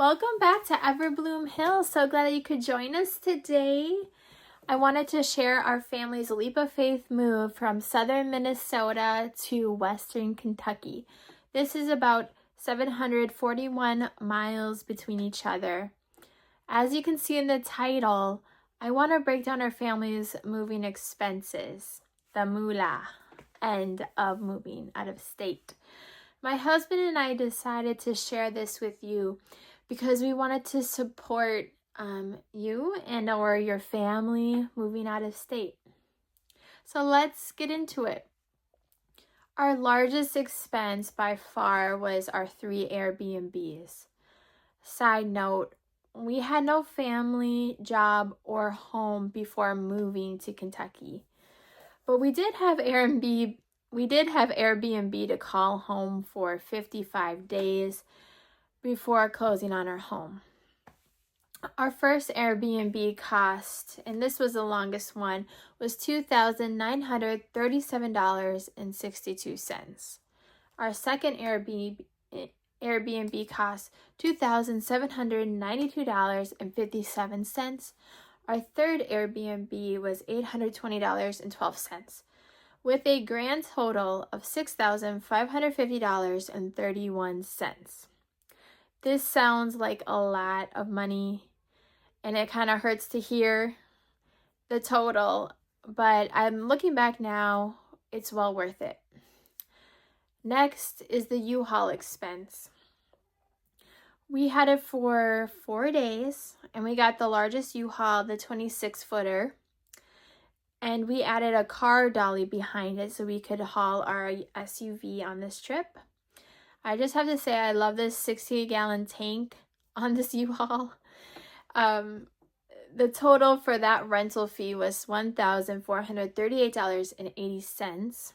Welcome back to Everbloom Hill. So glad that you could join us today. I wanted to share our family's leap of faith move from southern Minnesota to western Kentucky. This is about 741 miles between each other. As you can see in the title, I want to break down our family's moving expenses, the moolah end of moving out of state. My husband and I decided to share this with you because we wanted to support you and or your family moving out of state. So let's get into it. Our largest expense by far was our 3 Airbnbs. Side note, we had no family, job, or home before moving to Kentucky. But we did have Airbnb to call home for 55 days before closing on our home. Our first Airbnb cost, and this was the longest one, was $2,937.62. Our second Airbnb cost $2,792.57. Our third Airbnb was $820.12, with a grand total of $6,550.31. This sounds like a lot of money, and it kind of hurts to hear the total, but I'm looking back now, it's well worth it. Next is the U-Haul expense. We had it for 4 days, and we got the largest U-Haul, the 26-footer, and we added a car dolly behind it so we could haul our SUV on this trip. I just have to say I love this 60-gallon tank on this U-Haul. The total for that rental fee was $1,438.80.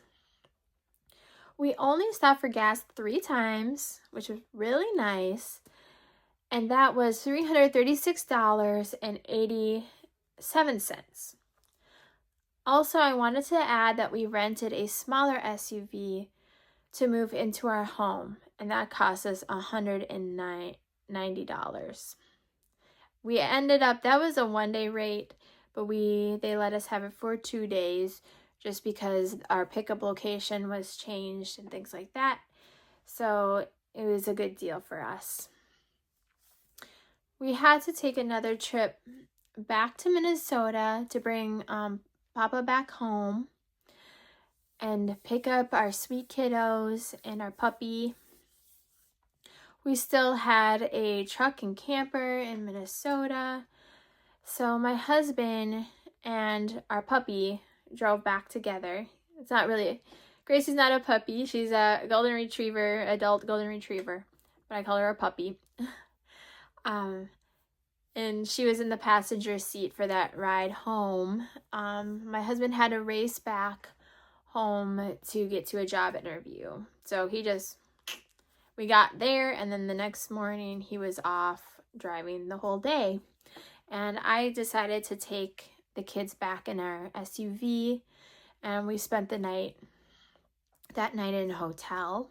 We only stopped for gas 3 times, which was really nice, and that was $336.87. Also, I wanted to add that we rented a smaller SUV to move into our home, and that cost us $190. We ended up, that was a 1-day rate, but they let us have it for 2 days just because our pickup location was changed and things like that. So it was a good deal for us. We had to take another trip back to Minnesota to bring Papa back home and pick up our sweet kiddos and our puppy. We still had a truck and camper in Minnesota. So my husband and our puppy drove back together. It's not really, Gracie's not a puppy. She's a golden retriever, adult golden retriever, but I call her a puppy. And she was in the passenger seat for that ride home. My husband had to race back home to get to a job interview. So we got there, and then the next morning he was off driving the whole day. And I decided to take the kids back in our SUV, and we spent that night in a hotel.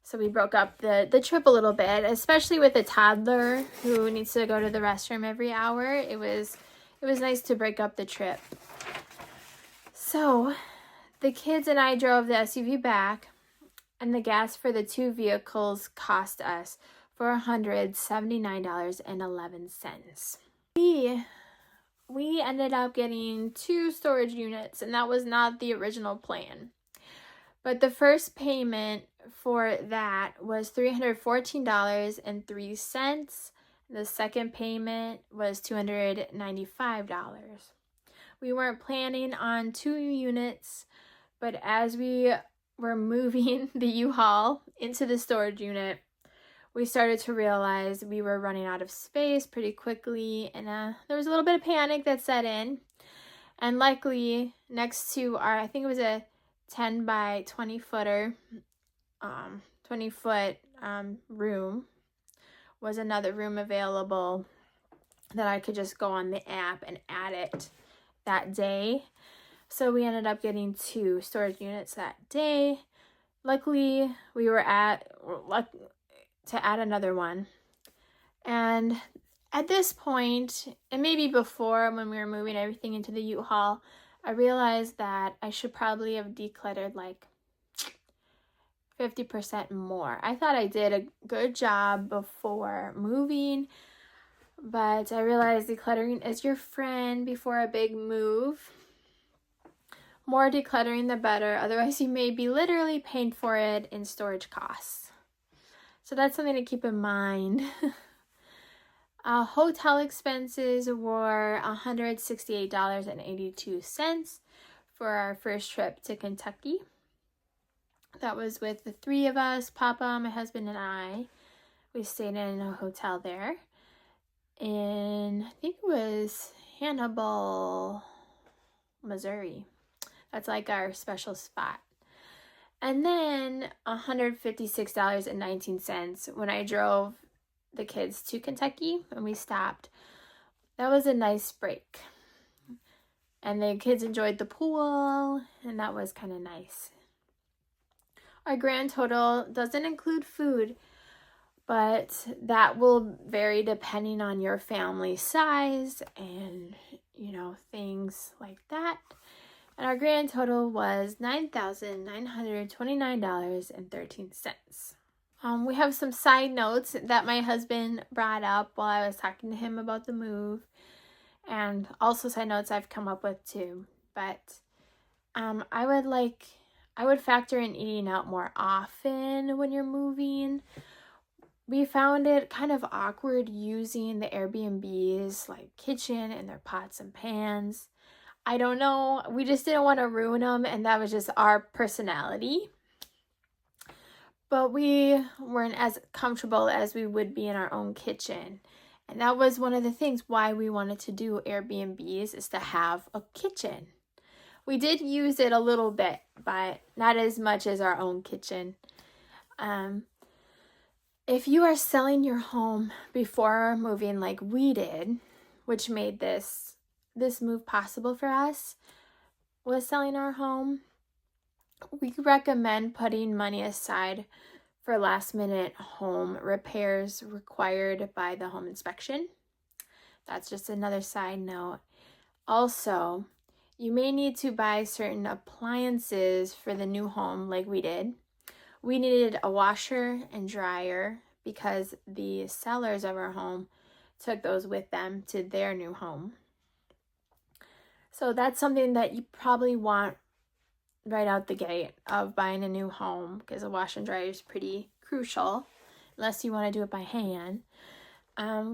So we broke up the trip a little bit, especially with a toddler who needs to go to the restroom every hour. It was nice to break up the trip. So the kids and I drove the SUV back, and the gas for the 2 vehicles cost us $479.11. We ended up getting 2 storage units, and that was not the original plan. But the first payment for that was $314.03. The second payment was $295. We weren't planning on 2 units, but as we were moving the U-Haul into the storage unit, we started to realize we were running out of space pretty quickly, and there was a little bit of panic that set in. And luckily, next to our, I think it was a 10 by 20 footer, 20-foot room, was another room available that I could just go on the app and add it that day. So we ended up getting 2 storage units that day. Luckily, we were to add another one. And at this point, and maybe before when we were moving everything into the U-Haul, I realized that I should probably have decluttered like 50% more. I thought I did a good job before moving, but I realized decluttering is your friend before a big move. More decluttering the better, otherwise you may be literally paying for it in storage costs. So that's something to keep in mind. Hotel expenses were $168.82 for our first trip to Kentucky. That was with the three of us, Papa, my husband, and I. We stayed in a hotel there. And I think it was Hannibal, Missouri. That's like our special spot. And then $156.19 when I drove the kids to Kentucky and we stopped. That was a nice break. And the kids enjoyed the pool, and that was kind of nice. Our grand total doesn't include food, but that will vary depending on your family size and, things like that. And our grand total was $9,929.13. We have some side notes that my husband brought up while I was talking to him about the move, and also side notes I've come up with too. But I would factor in eating out more often when you're moving. We found it kind of awkward using the Airbnbs like kitchen and their pots and pans. I don't know, we just didn't want to ruin them, and that was just our personality. But we weren't as comfortable as we would be in our own kitchen. And that was one of the things why we wanted to do Airbnbs, is to have a kitchen. We did use it a little bit, but not as much as our own kitchen. If you are selling your home before moving like we did, which made this move possible for us, was selling our home, we recommend putting money aside for last minute home repairs required by the home inspection. That's just another side note. Also, you may need to buy certain appliances for the new home like we did. We needed a washer and dryer because the sellers of our home took those with them to their new home. So that's something that you probably want right out the gate of buying a new home, because a washer and dryer is pretty crucial unless you want to do it by hand.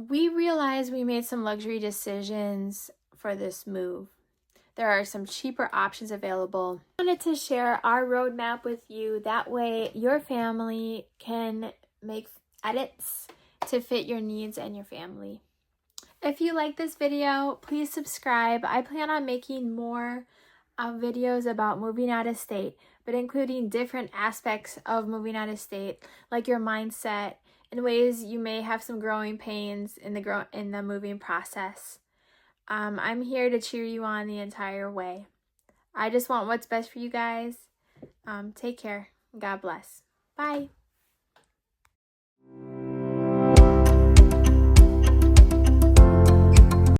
We realized we made some luxury decisions for this move. There are some cheaper options available. I wanted to share our roadmap with you. That way your family can make edits to fit your needs and your family. If you like this video, please subscribe. I plan on making more videos about moving out of state, but including different aspects of moving out of state, like your mindset and ways you may have some growing pains in the moving process. I'm here to cheer you on the entire way. I just want what's best for you guys. Take care. God bless. Bye.